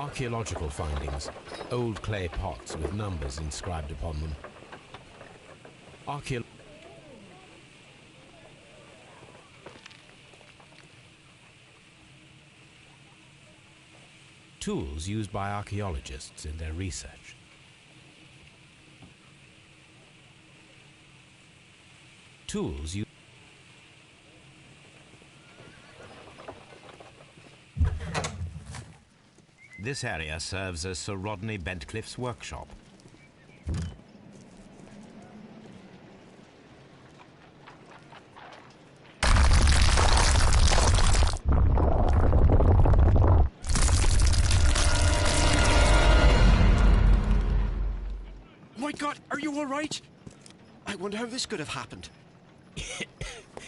Archaeological findings. Old clay pots with numbers inscribed upon them. Tools used by archaeologists in their research. Tools used. This area serves as Sir Rodney Bentcliffe's workshop. My God, are you all right? I wonder how this could have happened.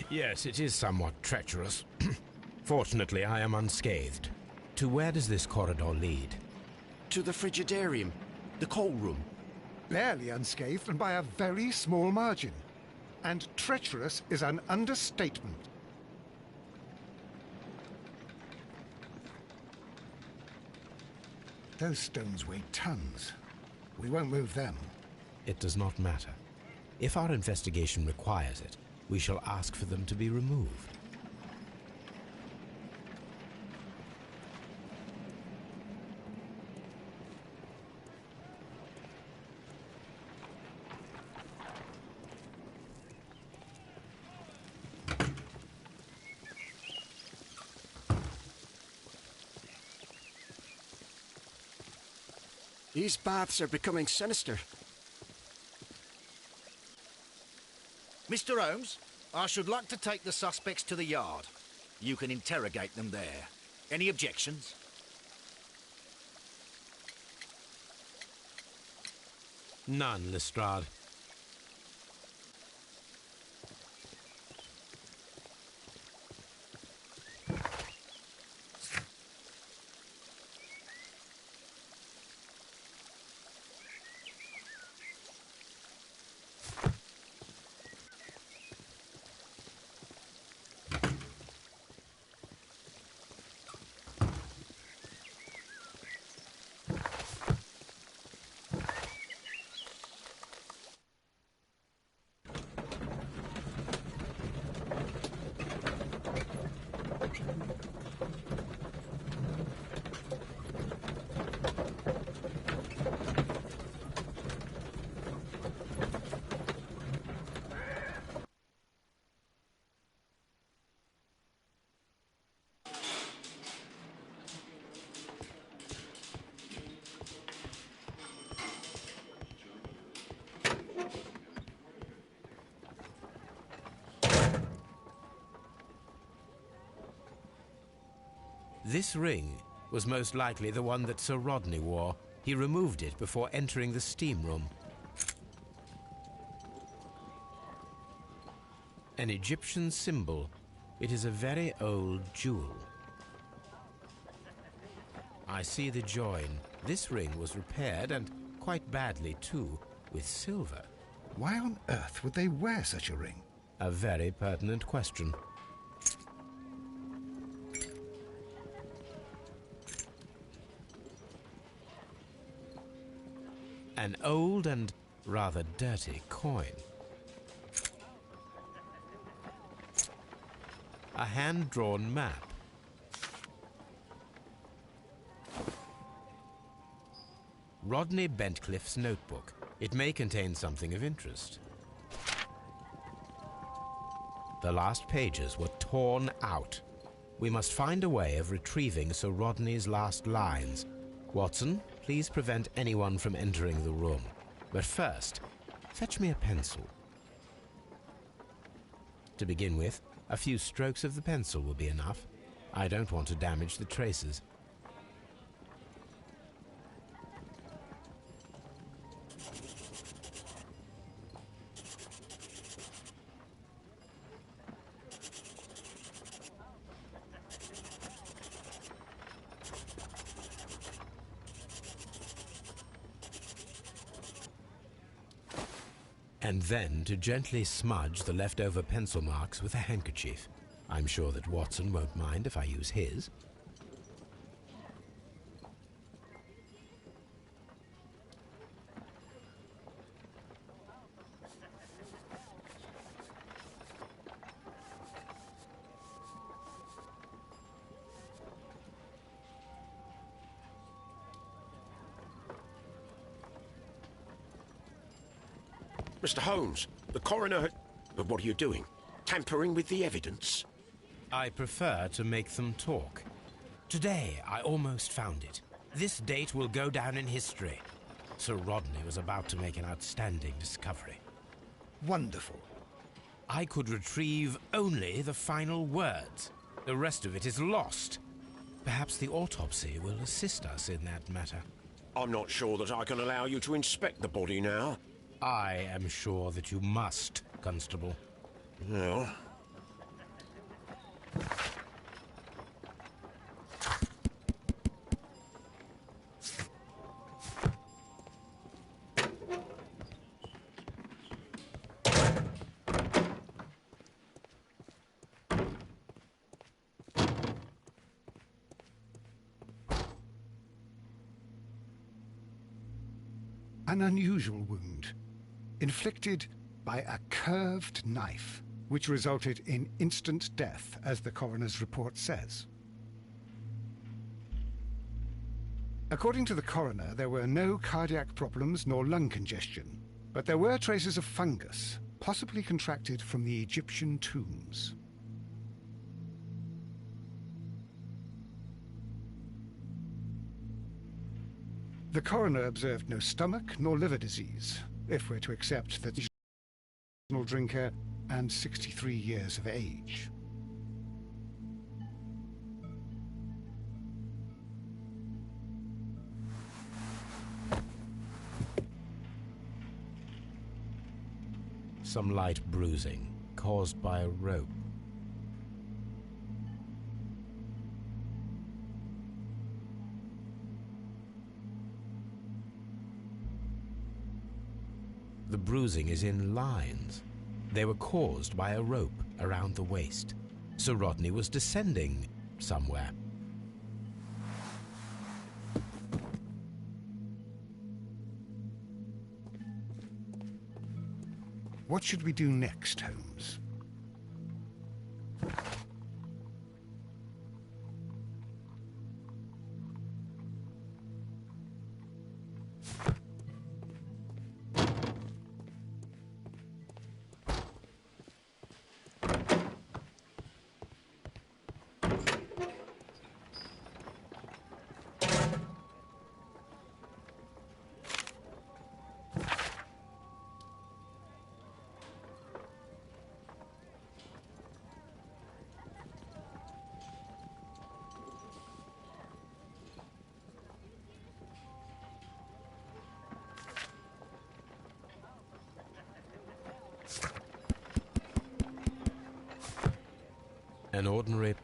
Yes, it is somewhat treacherous. Fortunately, I am unscathed. To where does this corridor lead? To the frigidarium, the coal room. Barely unscathed and by a very small margin. And treacherous is an understatement. Those stones weigh tons. We won't move them. It does not matter. If our investigation requires it, we shall ask for them to be removed. These baths are becoming sinister. Mr. Holmes, I should like to take the suspects to the yard. You can interrogate them there. Any objections? None, Lestrade. This ring was most likely the one that Sir Rodney wore. He removed it before entering the steam room. An Egyptian symbol. It is a very old jewel. I see the join. This ring was repaired, and quite badly too, with silver. Why on earth would they wear such a ring? A very pertinent question. An old and rather dirty coin. A hand-drawn map. Rodney Bentcliffe's notebook. It may contain something of interest. The last pages were torn out. We must find a way of retrieving Sir Rodney's last lines. Watson, please prevent anyone from entering the room. But first, fetch me a pencil. To begin with, a few strokes of the pencil will be enough. I don't want to damage the traces. And then to gently smudge the leftover pencil marks with a handkerchief. I'm sure that Watson won't mind if I use his. Mr. Holmes, the coroner... But what are you doing? Tampering with the evidence? I prefer to make them talk. Today, I almost found it. This date will go down in history. Sir Rodney was about to make an outstanding discovery. Wonderful. I could retrieve only the final words. The rest of it is lost. Perhaps the autopsy will assist us in that matter. I'm not sure that I can allow you to inspect the body now. I am sure that you must, Constable. Well... An unusual wound, inflicted by a curved knife, which resulted in instant death, as the coroner's report says. According to the coroner, there were no cardiac problems nor lung congestion, but there were traces of fungus, possibly contracted from the Egyptian tombs. The coroner observed no stomach nor liver disease, if we're to accept that he's a drinker and 63 years of age. Some light bruising caused by a rope. The bruising is in lines. They were caused by a rope around the waist. Sir Rodney was descending somewhere. What should we do next, Holmes? An ordinary...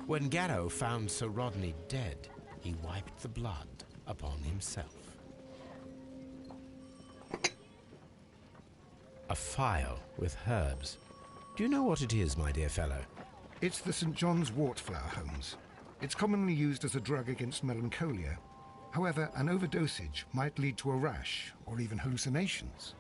When Garrow found Sir Rodney dead, he wiped the blood upon himself. A phial with herbs. Do you know what it is, my dear fellow? It's the St. John's wort flower, Holmes. It's commonly used as a drug against melancholia. However, an overdosage might lead to a rash or even hallucinations.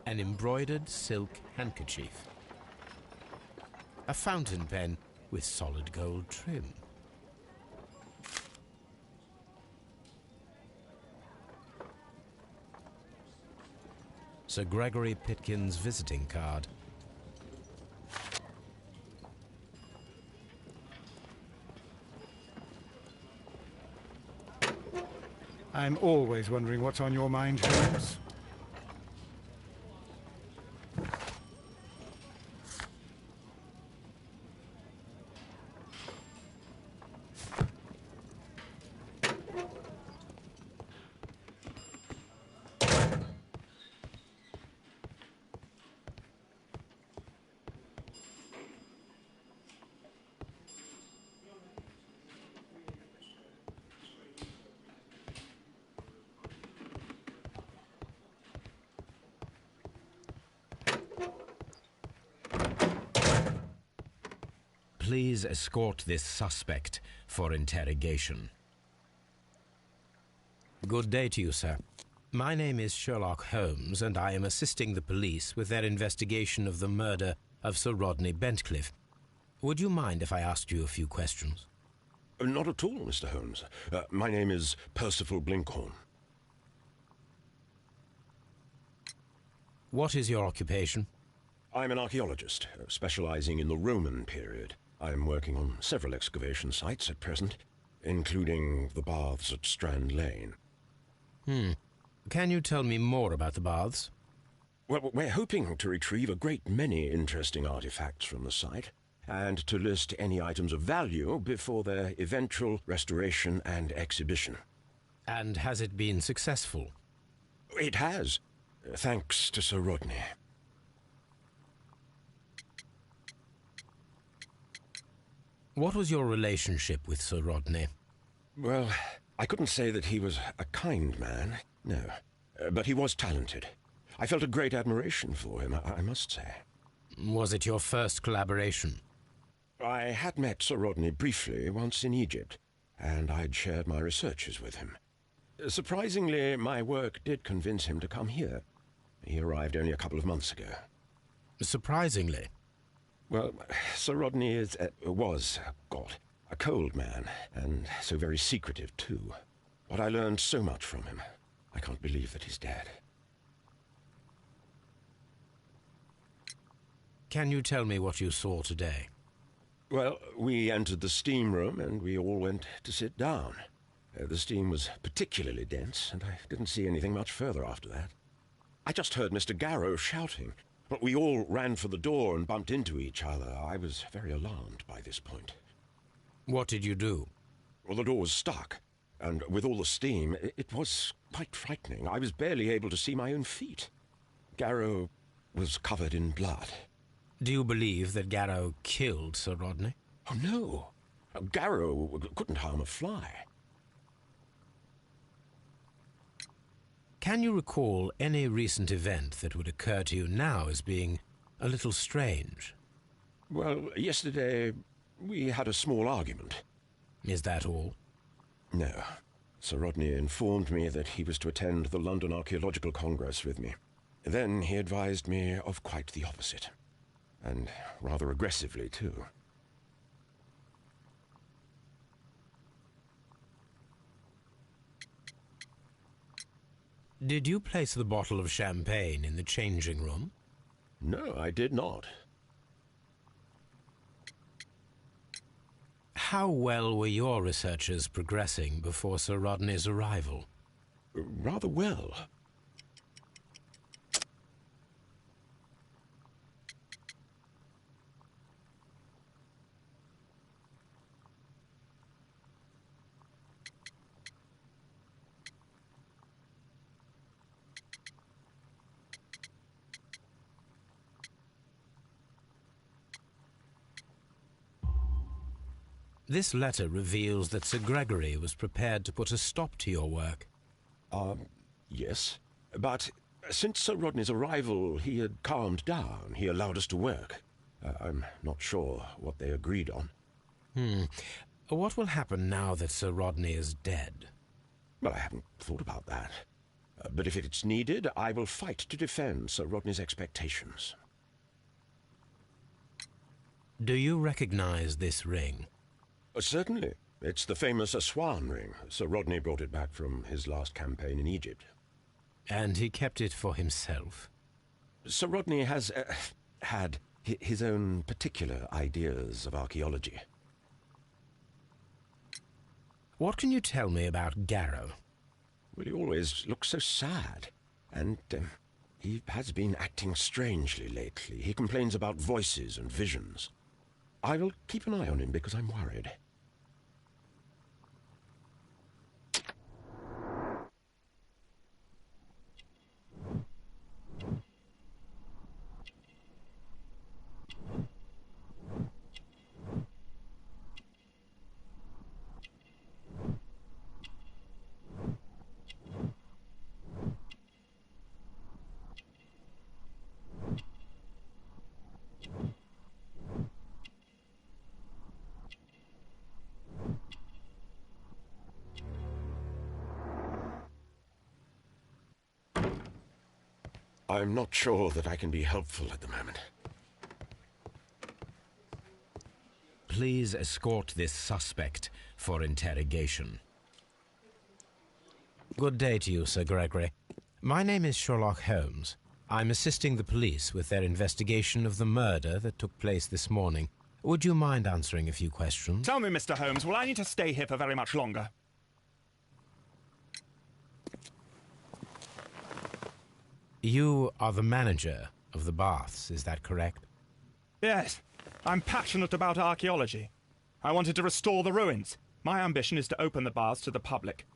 An embroidered silk handkerchief. A fountain pen with solid gold trim. Sir Gregory Pitkin's visiting card. I'm always wondering what's on your mind, Holmes. Please escort this suspect for interrogation. Good day to you, sir. My name is Sherlock Holmes, and I am assisting the police with their investigation of the murder of Sir Rodney Bentcliffe. Would you mind if I asked you a few questions? Not at all, Mr. Holmes. My name is Percival Blinkhorn. What is your occupation? I'm an archaeologist, specializing in the Roman period. I'm working on several excavation sites at present, including the baths at Strand Lane. Can you tell me more about the baths? Well, we're hoping to retrieve a great many interesting artifacts from the site, and to list any items of value before their eventual restoration and exhibition. And has it been successful? It has, thanks to Sir Rodney. What was your relationship with Sir Rodney? Well, I couldn't say that he was a kind man, no. But he was talented. I felt a great admiration for him, I must say. Was it your first collaboration? I had met Sir Rodney briefly once in Egypt, and I'd shared my researches with him. Surprisingly, my work did convince him to come here. He arrived only a couple of months ago. Surprisingly? Well, Sir Rodney was a cold man, and so very secretive, too. But I learned so much from him. I can't believe that he's dead. Can you tell me what you saw today? Well, we entered the steam room, and we all went to sit down. The steam was particularly dense, and I didn't see anything much further after that. I just heard Mr. Garrow shouting, but we all ran for the door and bumped into each other. I was very alarmed by this point. What did you do? Well, the door was stuck, and with all the steam, it was quite frightening. I was barely able to see my own feet. Garrow was covered in blood. Do you believe that Garrow killed Sir Rodney? Oh, no. Garrow couldn't harm a fly. Can you recall any recent event that would occur to you now as being a little strange? Well, yesterday we had a small argument. Is that all? No. Sir Rodney informed me that he was to attend the London Archaeological Congress with me. Then he advised me of quite the opposite. And rather aggressively, too. Did you place the bottle of champagne in the changing room? No, I did not. How well were your researches progressing before Sir Rodney's arrival? Rather well. This letter reveals that Sir Gregory was prepared to put a stop to your work. Yes. But since Sir Rodney's arrival, he had calmed down. He allowed us to work. I'm not sure what they agreed on. What will happen now that Sir Rodney is dead? Well, I haven't thought about that. But if it's needed, I will fight to defend Sir Rodney's expectations. Do you recognize this ring? Certainly. It's the famous Aswan ring. Sir Rodney brought it back from his last campaign in Egypt. And he kept it for himself? Sir Rodney has had his own particular ideas of archaeology. What can you tell me about Garrow? Well, he always looks so sad. And he has been acting strangely lately. He complains about voices and visions. I will keep an eye on him because I'm worried. I'm not sure that I can be helpful at the moment. Please escort this suspect for interrogation. Good day to you, Sir Gregory. My name is Sherlock Holmes. I'm assisting the police with their investigation of the murder that took place this morning. Would you mind answering a few questions? Tell me, Mr. Holmes, will I need to stay here for very much longer? You are the manager of the baths, is that correct? Yes. I'm passionate about archaeology. I wanted to restore the ruins. My ambition is to open the baths to the public.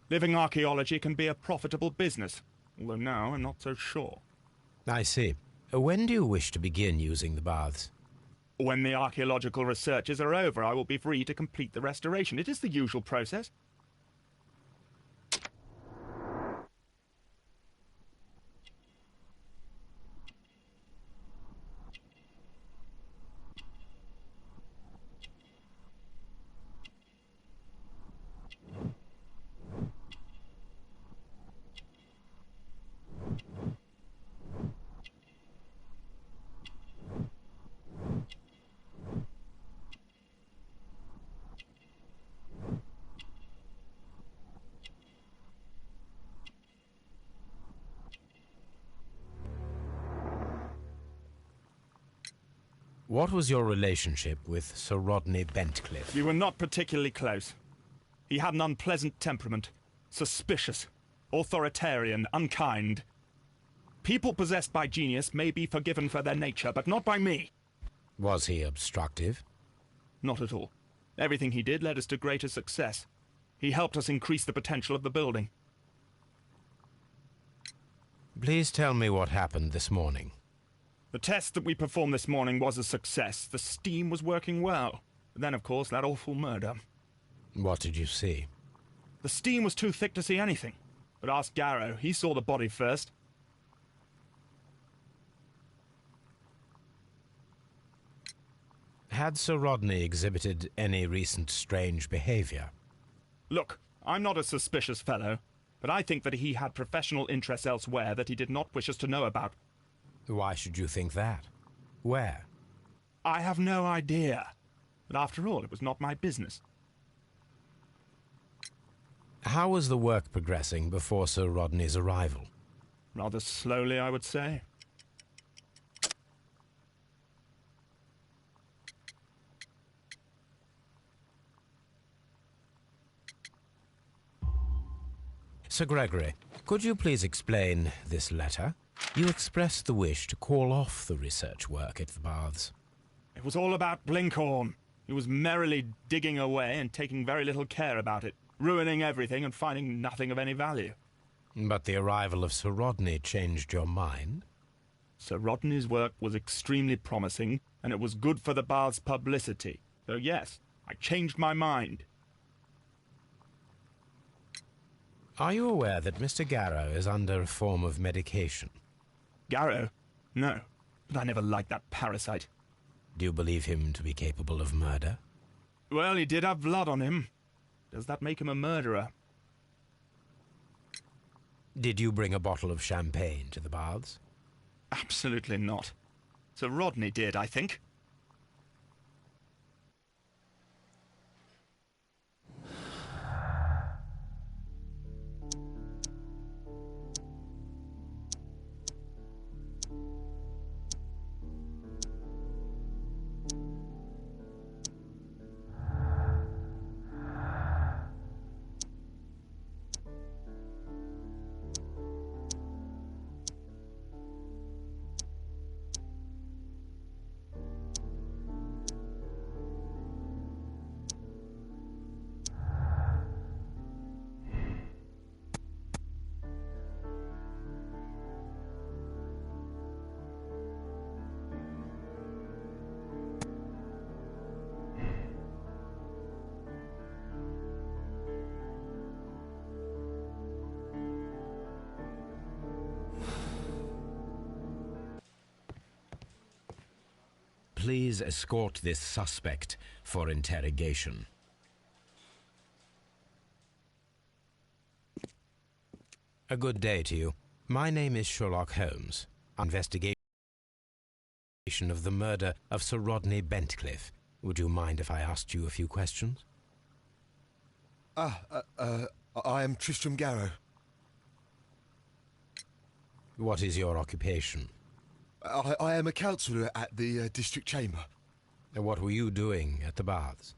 Living archaeology can be a profitable business, although now I'm not so sure. I see. When do you wish to begin using the baths? When the archaeological researches are over, I will be free to complete the restoration. It is the usual process. What was your relationship with Sir Rodney Bentcliffe? We were not particularly close. He had an unpleasant temperament. Suspicious, authoritarian, unkind. People possessed by genius may be forgiven for their nature, but not by me. Was he obstructive? Not at all. Everything he did led us to greater success. He helped us increase the potential of the building. Please tell me what happened this morning. The test that we performed this morning was a success. The steam was working well. But then, of course, that awful murder. What did you see? The steam was too thick to see anything. But ask Garrow. He saw the body first. Had Sir Rodney exhibited any recent strange behavior? Look, I'm not a suspicious fellow, but I think that he had professional interests elsewhere that he did not wish us to know about. Why should you think that? Where? I have no idea. But after all, it was not my business. How was the work progressing before Sir Rodney's arrival? Rather slowly, I would say. Sir Gregory, could you please explain this letter? You expressed the wish to call off the research work at the baths. It was all about Blinkhorn. He was merrily digging away and taking very little care about it, ruining everything and finding nothing of any value. But the arrival of Sir Rodney changed your mind? Sir Rodney's work was extremely promising, and it was good for the bath's publicity. So yes, I changed my mind. Are you aware that Mr. Garrow is under a form of medication? Garrow? No, but I never liked that parasite. Do you believe him to be capable of murder? Well, he did have blood on him. Does that make him a murderer? Did you bring a bottle of champagne to the baths? Absolutely not. Sir Rodney did, I think. Please escort this suspect for interrogation. A good day to you. My name is Sherlock Holmes. Investigation of the murder of Sir Rodney Bentcliffe. Would you mind if I asked you a few questions? I am Tristram Garrow. What is your occupation? I am a counsellor at the district chamber. What were you doing at the baths?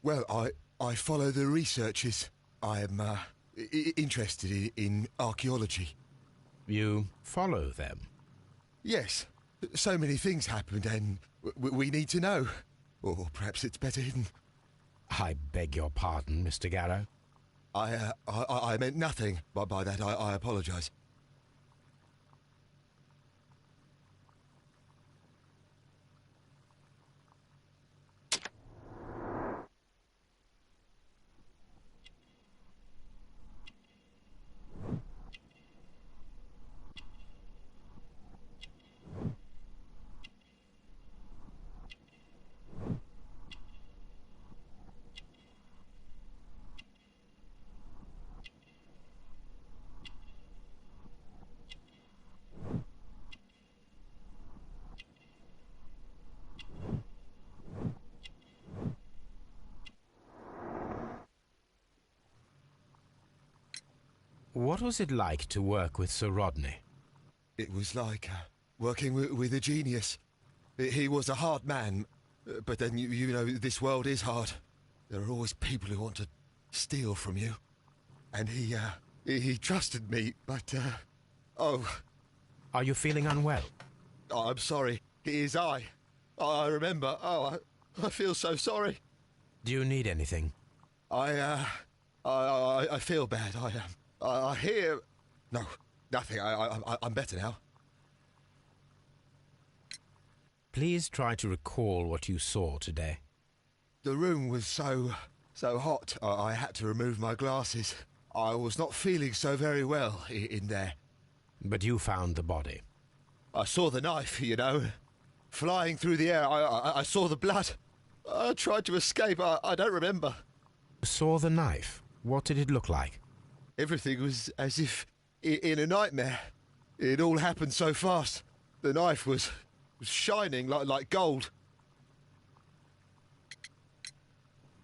Well, I follow the researches. I am interested in archaeology. You follow them? Yes. So many things happened and we need to know. Or perhaps it's better hidden. I beg your pardon, Mr. Garrow. I meant nothing by that. I apologise. What was it like to work with Sir Rodney? It was like working with a genius. He was a hard man, but then you know this world is hard. There are always people who want to steal from you, and he trusted me. But oh, Are you feeling unwell? I'm sorry. It is I. I remember. Oh, I feel so sorry. Do you need anything? I feel bad. I hear. No, nothing. I'm better now. Please try to recall what you saw today. The room was so hot. I had to remove my glasses. I was not feeling so very well in there. But you found the body. I saw the knife, you know, flying through the air. I saw the blood. I tried to escape. I don't remember. You saw the knife. What did it look like? Everything was as if in a nightmare. It all happened so fast. The knife was shining like gold.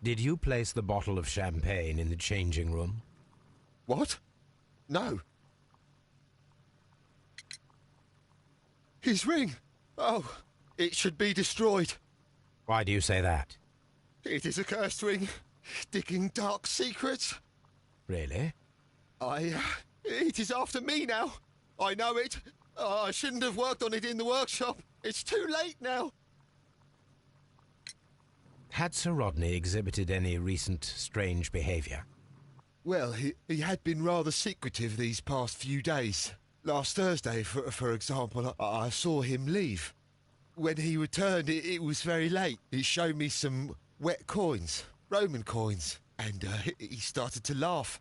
Did you place the bottle of champagne in the changing room? What? No. His ring. Oh, it should be destroyed. Why do you say that? It is a cursed ring, digging dark secrets. Really? It is after me now. I know it. I shouldn't have worked on it in the workshop. It's too late now. Had Sir Rodney exhibited any recent strange behaviour? Well, he had been rather secretive these past few days. Last Thursday, for example, I saw him leave. When he returned, it was very late. He showed me some wet coins, Roman coins, and he started to laugh.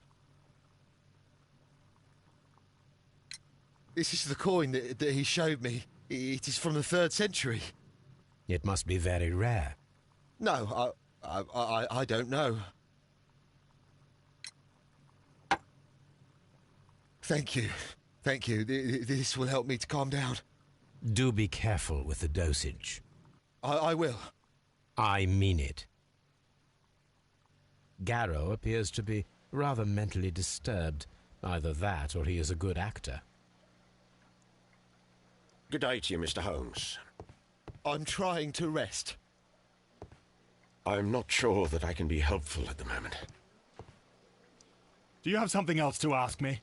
This is the coin that he showed me. It is from the 3rd century. It must be very rare. No, I don't know. Thank you. Thank you. This will help me to calm down. Do be careful with the dosage. I will. I mean it. Garrow appears to be rather mentally disturbed. Either that or he is a good actor. Good day to you, Mr. Holmes. I'm trying to rest. I'm not sure that I can be helpful at the moment. Do you have something else to ask me?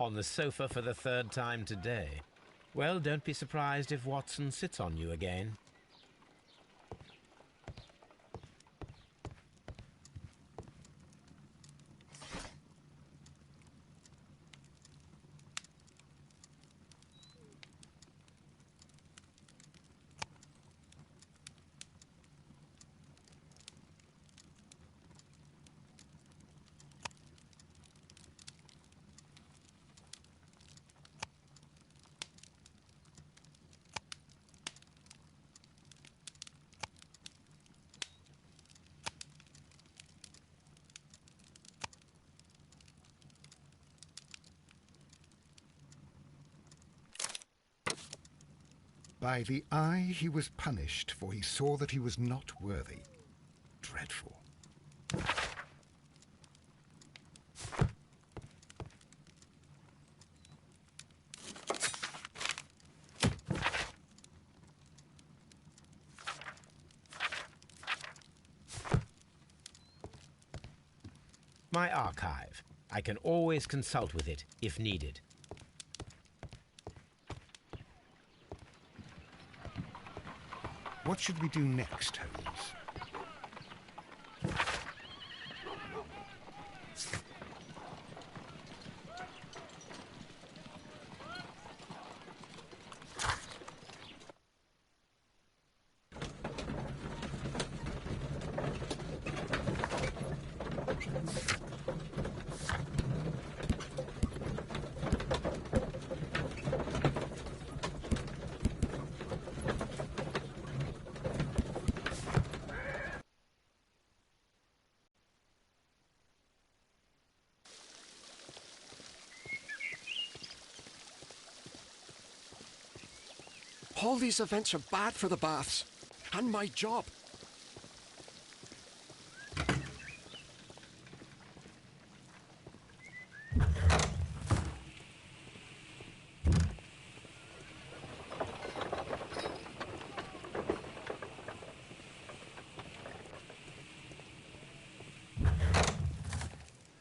On the sofa for the third time today. Well, don't be surprised if Watson sits on you again. By the eye he was punished, for he saw that he was not worthy. Dreadful. My archive. I can always consult with it, if needed. What should we do next, Holmes? All these events are bad for the baths. And my job.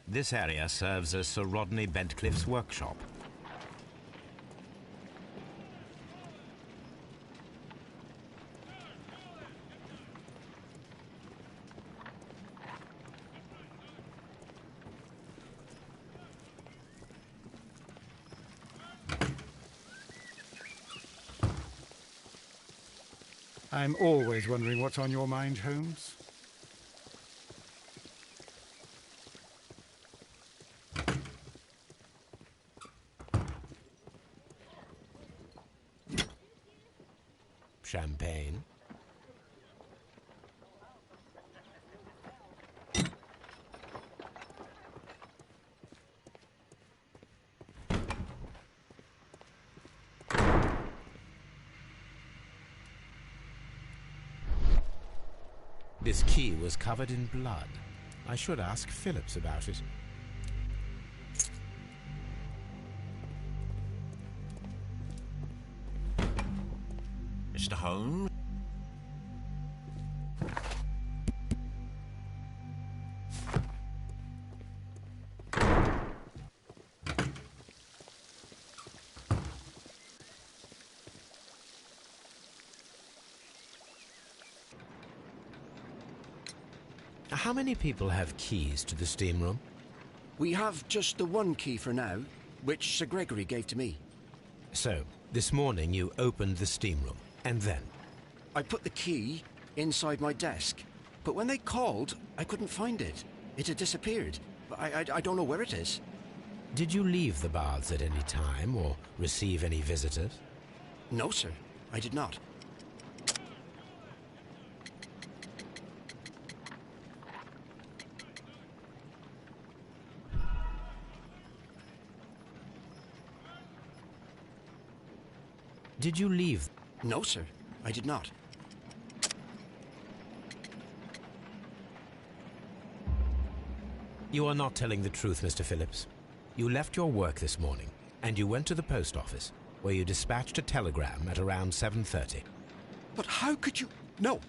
This area serves as Sir Rodney Bentcliffe's workshop. I'm always wondering what's on your mind, Holmes. Champagne. This key was covered in blood. I should ask Phillips about it. Mr. Holmes? How many people have keys to the steam room? We have just the one key for now, which Sir Gregory gave to me. So, this morning you opened the steam room, and then? I put the key inside my desk, but when they called, I couldn't find it. It had disappeared. I don't know where it is. Did you leave the baths at any time, or receive any visitors? No, sir, I did not. Did you leave? No, sir, I did not. You are not telling the truth, Mr. Phillips. You left your work this morning, and you went to the post office, where you dispatched a telegram at around 7:30. But how could you... No,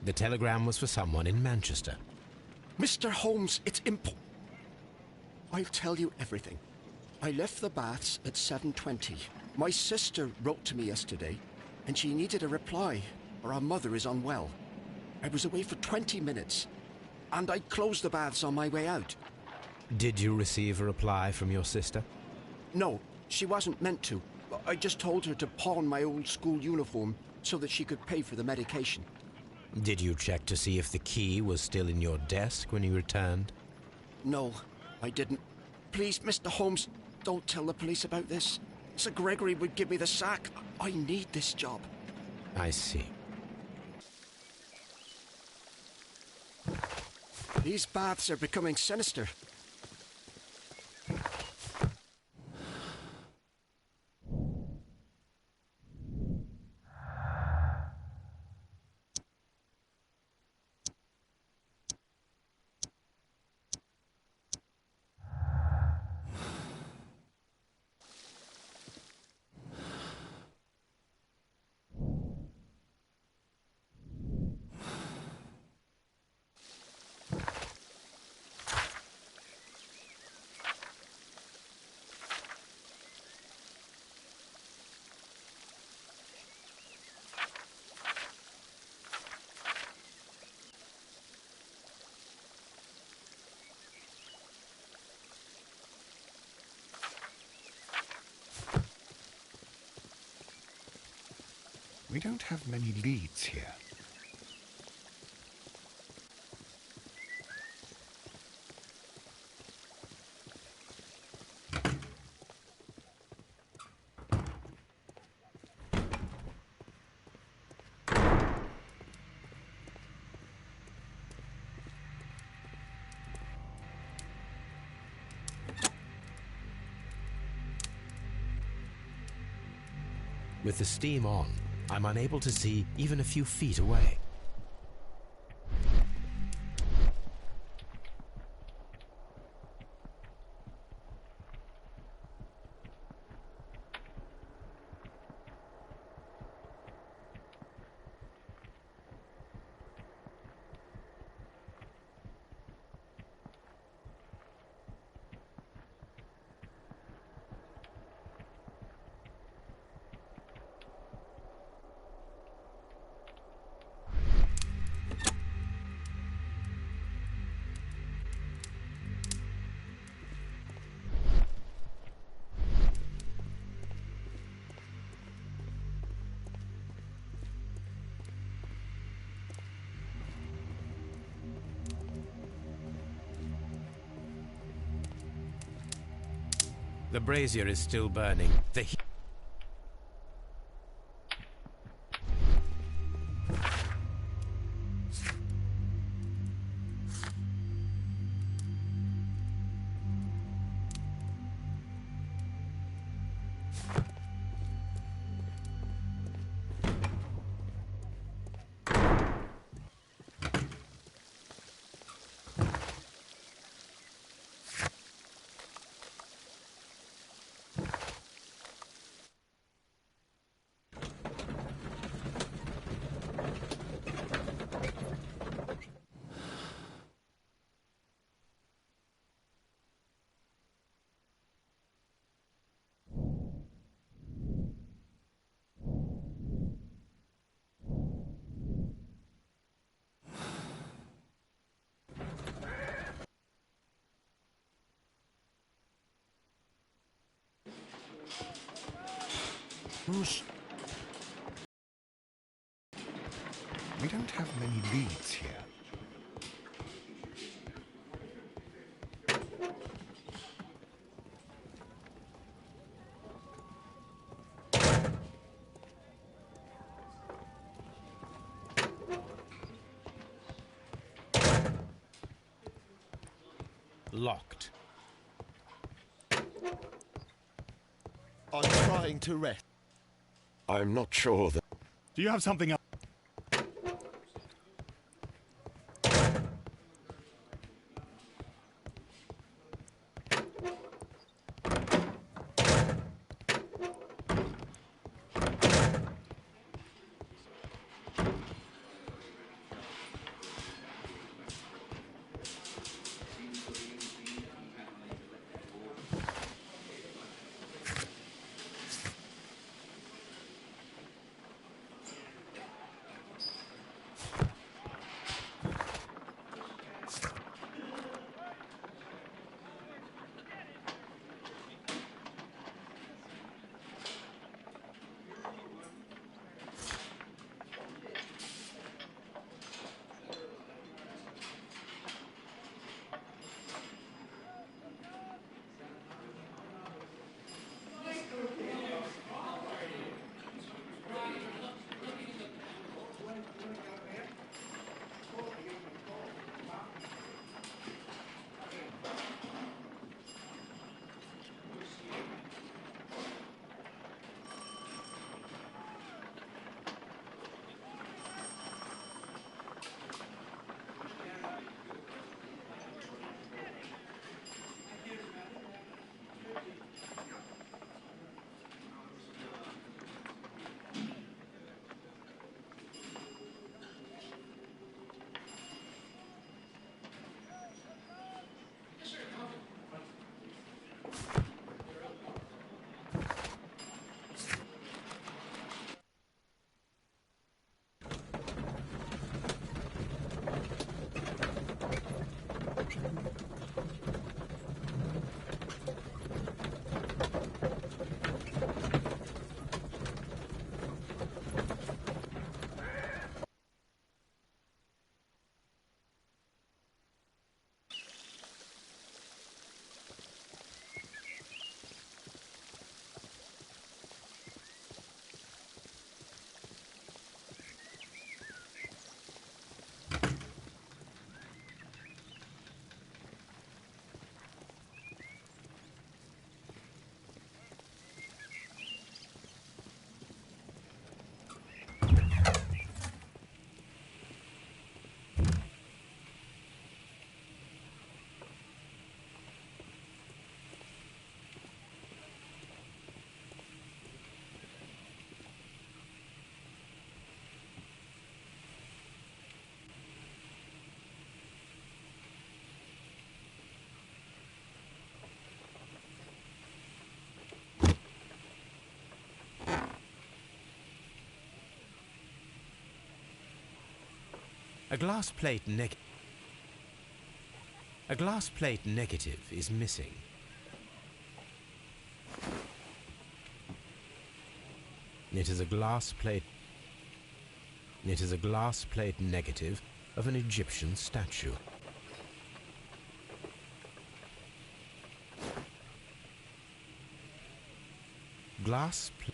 The telegram was for someone in Manchester. Mr. Holmes, it's I'll tell you everything. I left the baths at 7:20. My sister wrote to me yesterday, and she needed a reply, or her mother is unwell. I was away for 20 minutes, and I closed the baths on my way out. Did you receive a reply from your sister? No, she wasn't meant to. I just told her to pawn my old school uniform so that she could pay for the medication. Did you check to see if the key was still in your desk when you returned? No, I didn't. Please, Mr. Holmes, don't tell the police about this. Sir Gregory would give me the sack. I need this job. I see. These baths are becoming sinister. We don't have many leads here. With the steam on, I'm unable to see even a few feet away. The brazier is still burning. The heat... We don't have many leads here. Locked. I'm trying to rest. I'm not sure that... Do you have something else? A glass plate negative is missing. It is a glass plate negative of an Egyptian statue. Glass plate.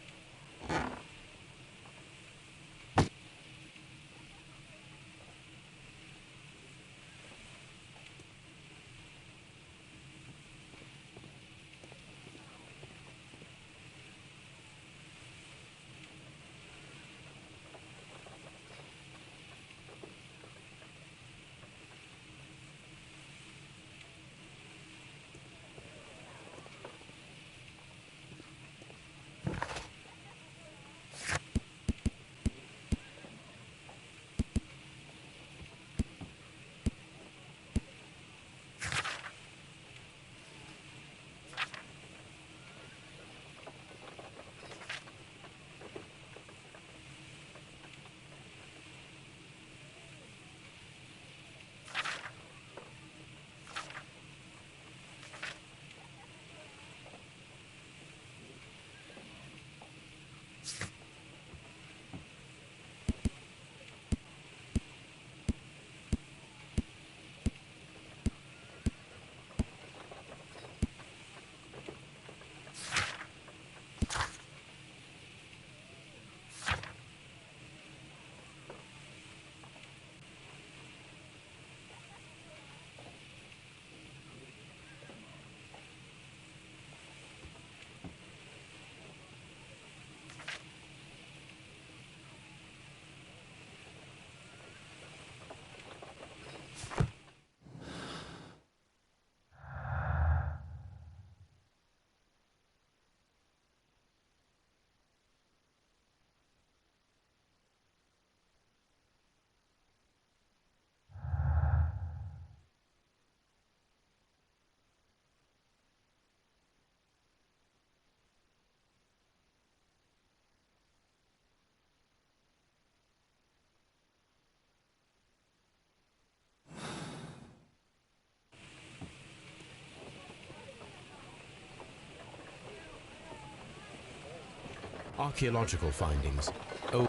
Archaeological findings. Oh.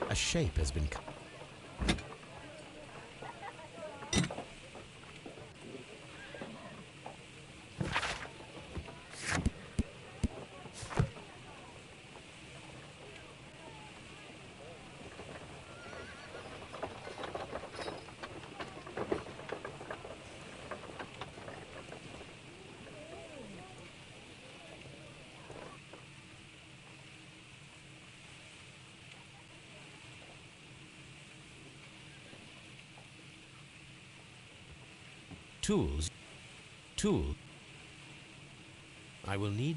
A shape has been cut. Tools. Tool. I will need...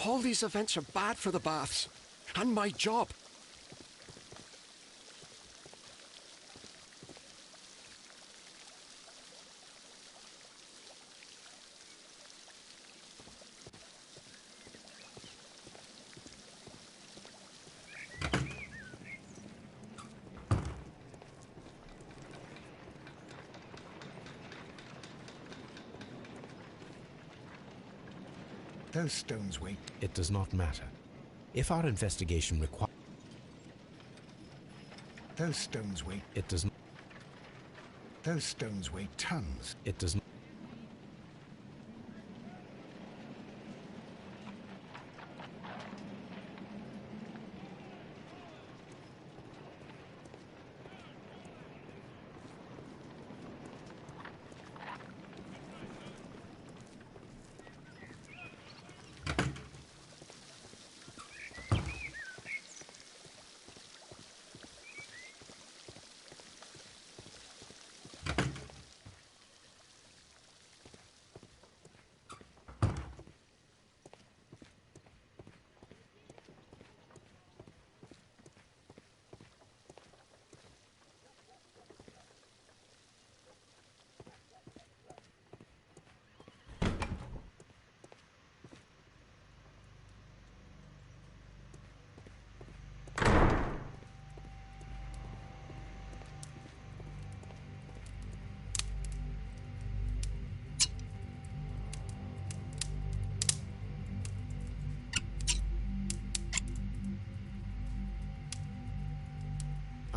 All these events are bad for the baths. And my job. Those stones weigh. It does not matter. If our investigation requires... Those stones weigh. It does not... Those stones weigh tons. It does not...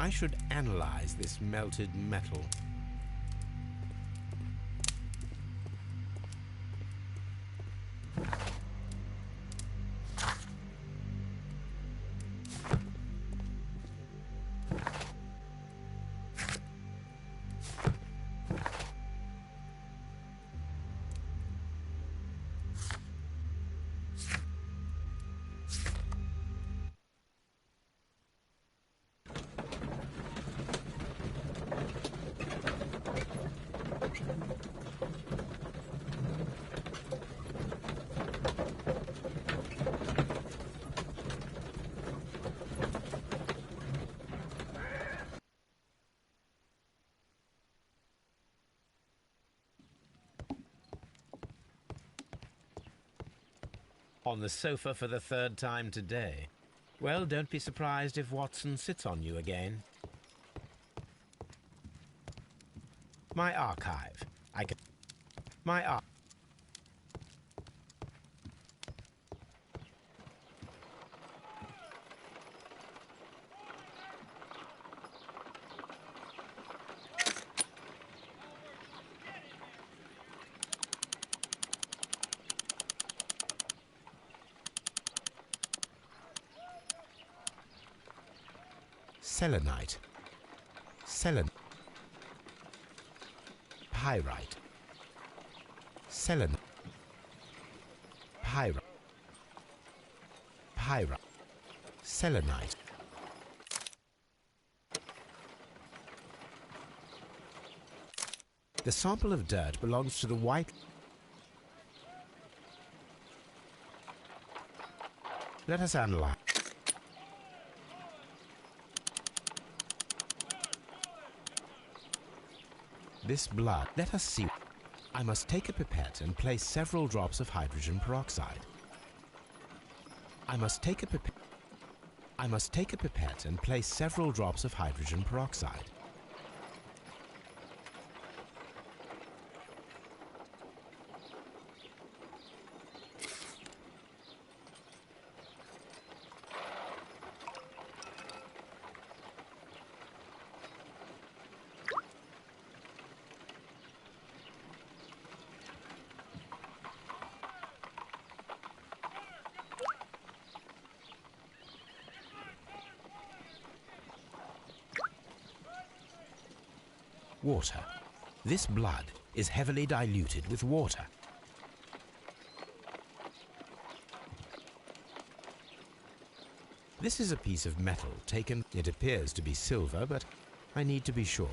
I should analyze this melted metal. On the sofa for the third time today. Well, don't be surprised if Watson sits on you again. My archive. My archive. Selenite. Pyrite. Pyrite. Selenite. The sample of dirt belongs to the white. Let us analyze. This blood. Let us see. I must take a pipette and place several drops of hydrogen peroxide. I must take a pipette and place several drops of hydrogen peroxide. Water. This blood is heavily diluted with water. This is a piece of metal taken. It appears to be silver, but I need to be sure.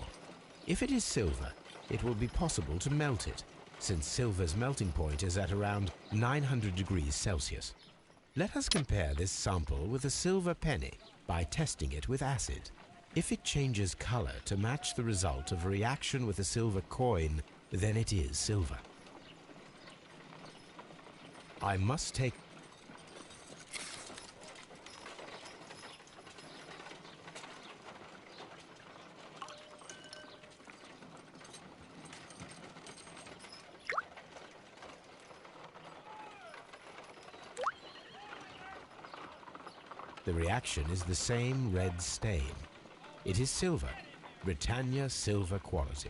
If it is silver, it will be possible to melt it, since silver's melting point is at around 900 degrees Celsius. Let us compare this sample with a silver penny by testing it with acid. If it changes color to match the result of a reaction with a silver coin, then it is silver. I must take... The reaction is the same red stain. It is silver, Britannia silver quality.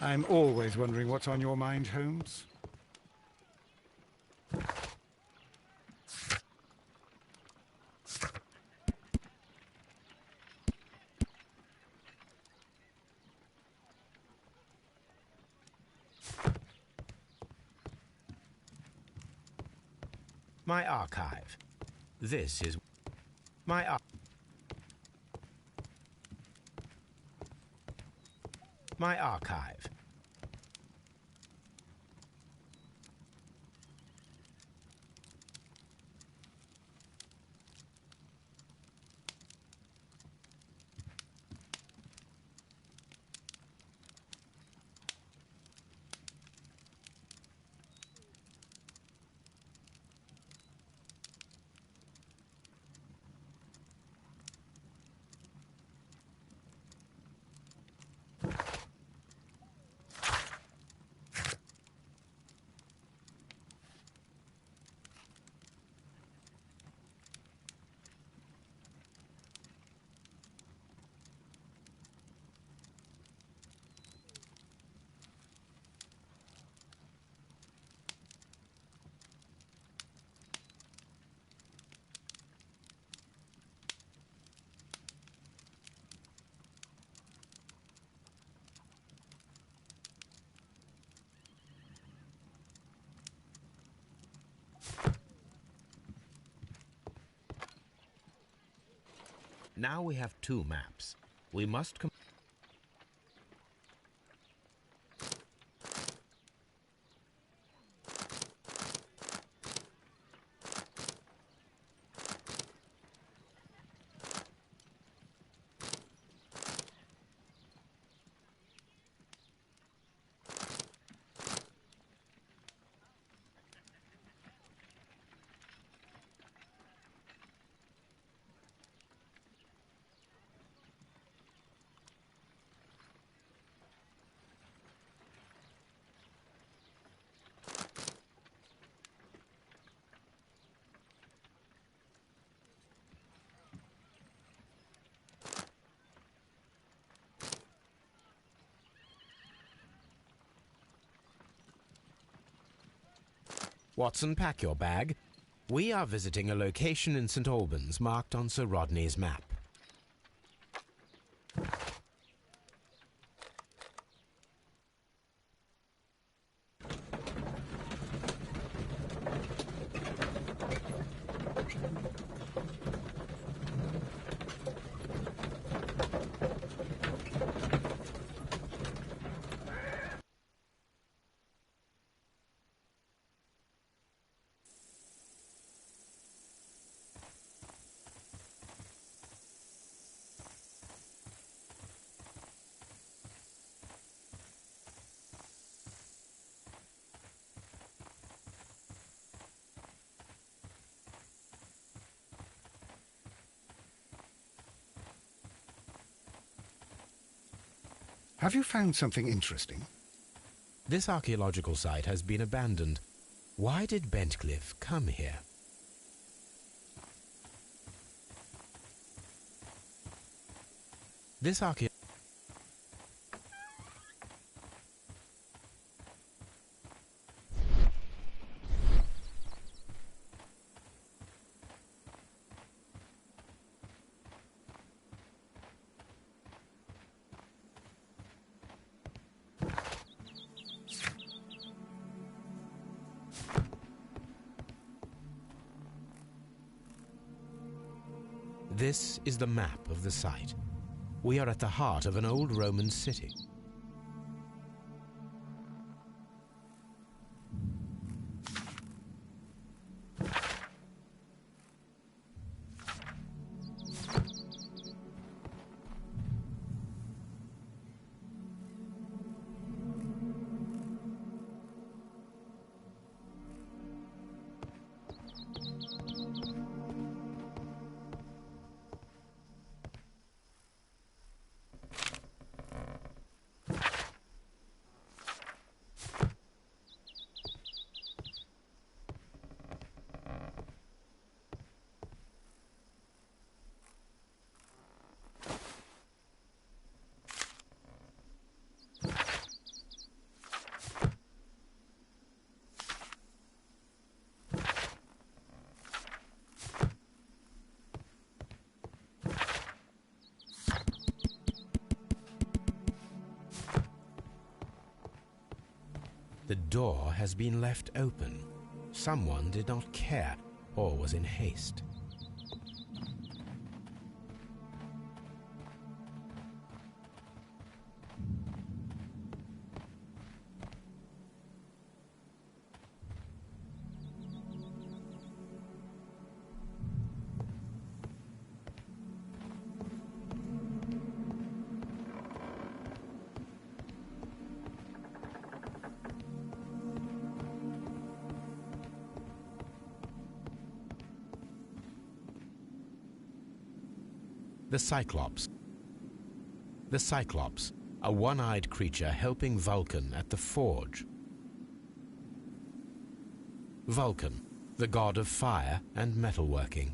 I'm always wondering what's on your mind, Holmes. My archive. This is my my archive. Now we have two maps. We must Watson, pack your bag. We are visiting a location in St. Albans marked on Sir Rodney's map. Have you found something interesting? This archaeological site has been abandoned. Why did Bentcliffe come here? This This is the map of the site. We are at the heart of an old Roman city. The door has been left open. Someone did not care or was in haste. The Cyclops. The Cyclops, a one-eyed creature helping Vulcan at the forge. Vulcan, the god of fire and metalworking.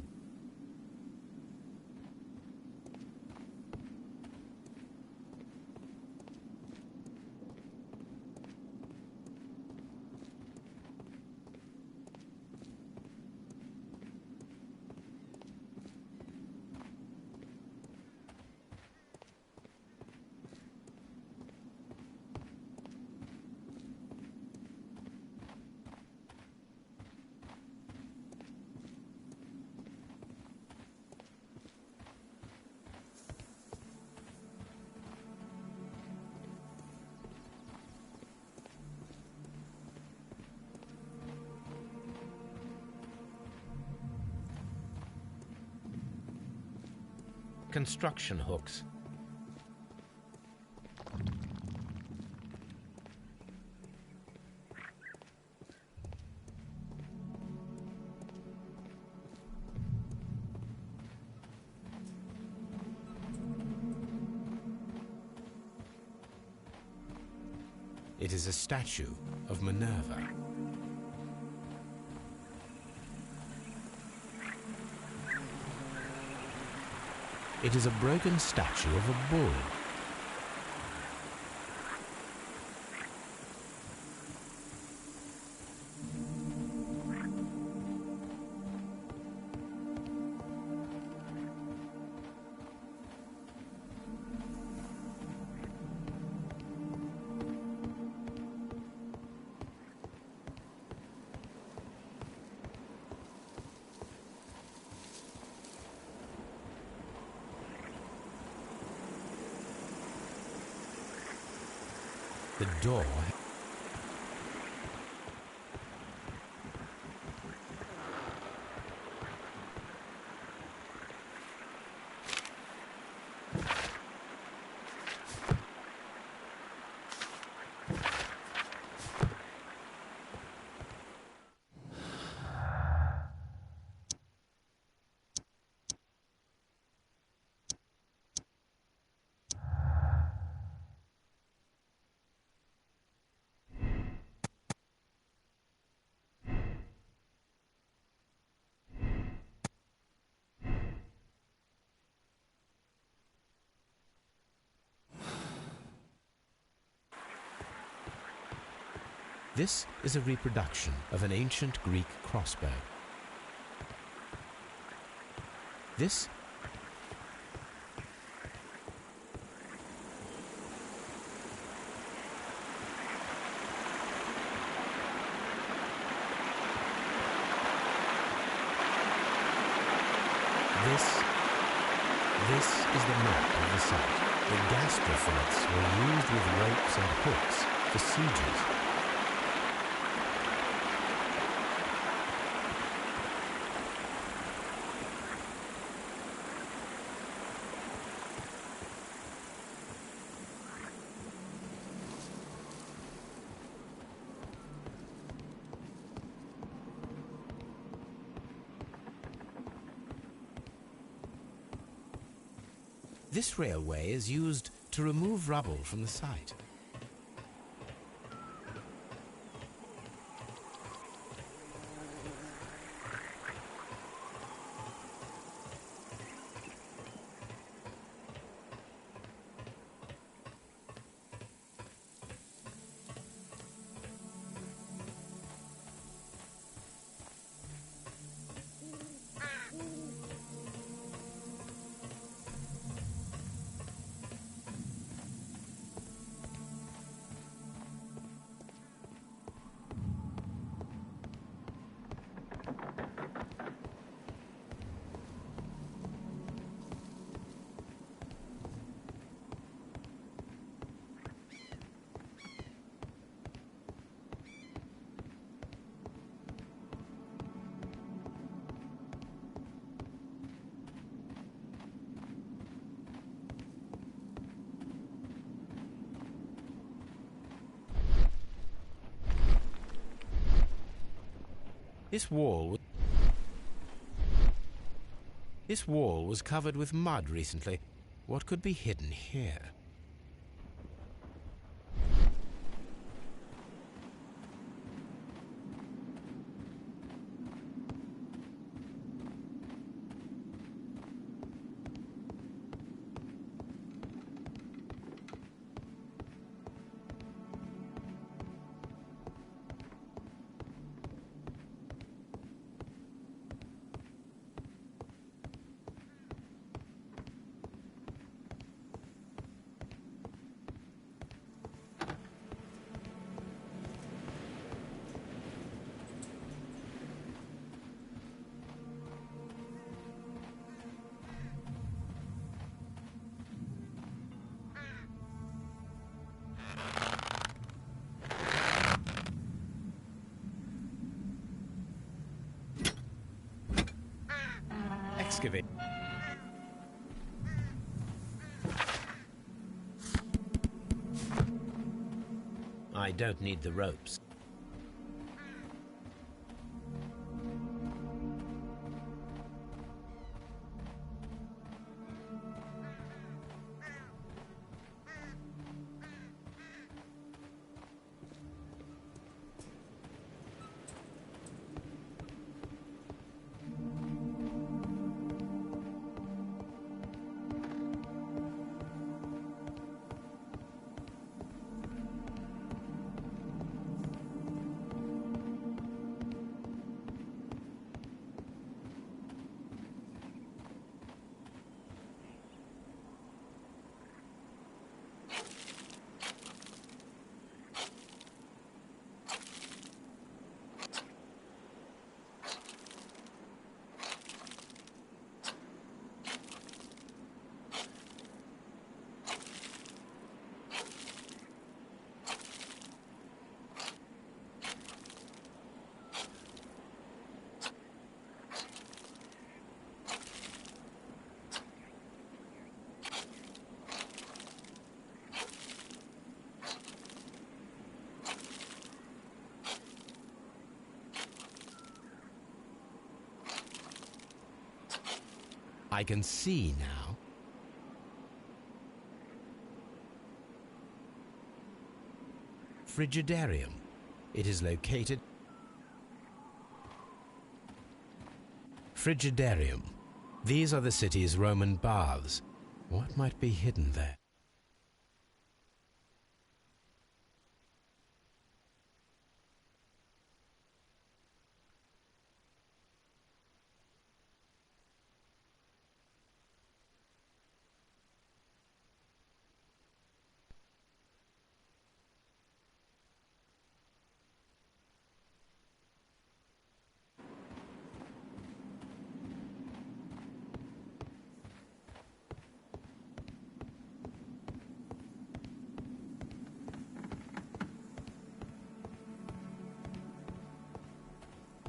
Construction hooks. It is a statue of Minerva. It is a broken statue of a bull. The door. This is a reproduction of an ancient Greek crossbow. This is the map of the site. The gastrofillets were used with ropes and hooks for sieges. This railway is used to remove rubble from the site. This wall was covered with mud recently. What could be hidden here? Excavate. I don't need the ropes. I can see now. Frigidarium. It is located. Frigidarium. These are the city's Roman baths. What might be hidden there?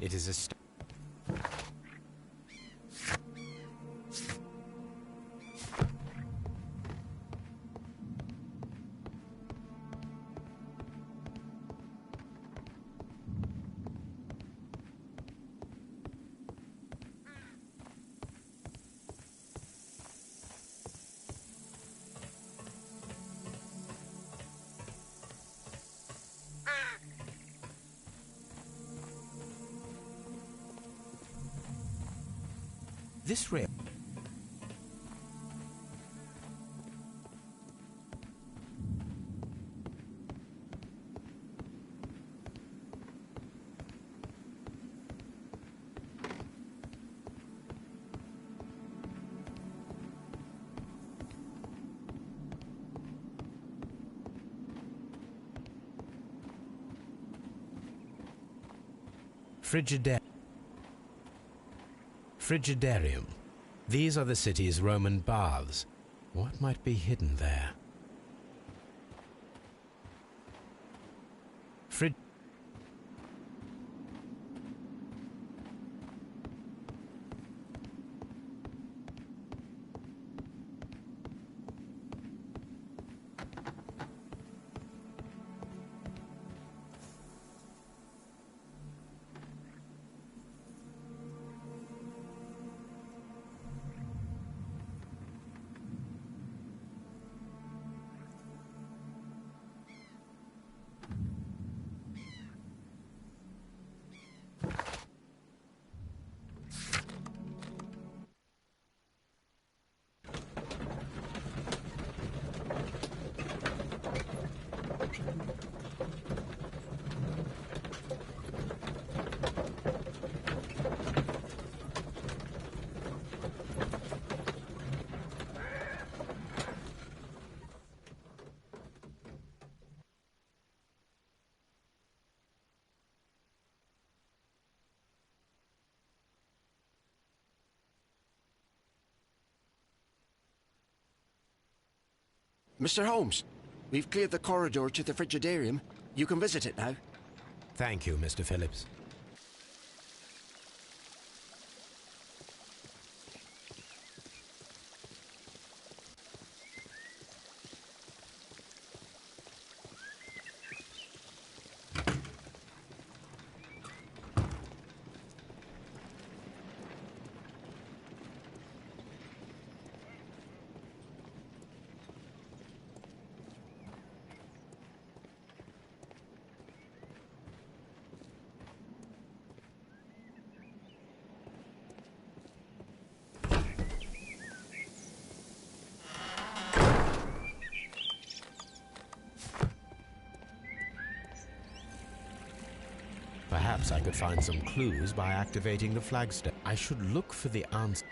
It is a this rail. Frigidarium. These are the city's Roman baths. What might be hidden there? Mr. Holmes, we've cleared the corridor to the Frigidarium. You can visit it now. Thank you, Mr. Phillips. Perhaps I could find some clues by activating the flagstone. I should look for the answer.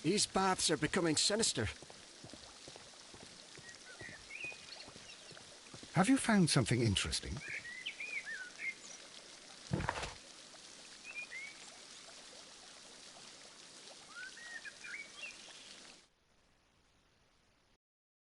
These baths are becoming sinister. Have you found something interesting?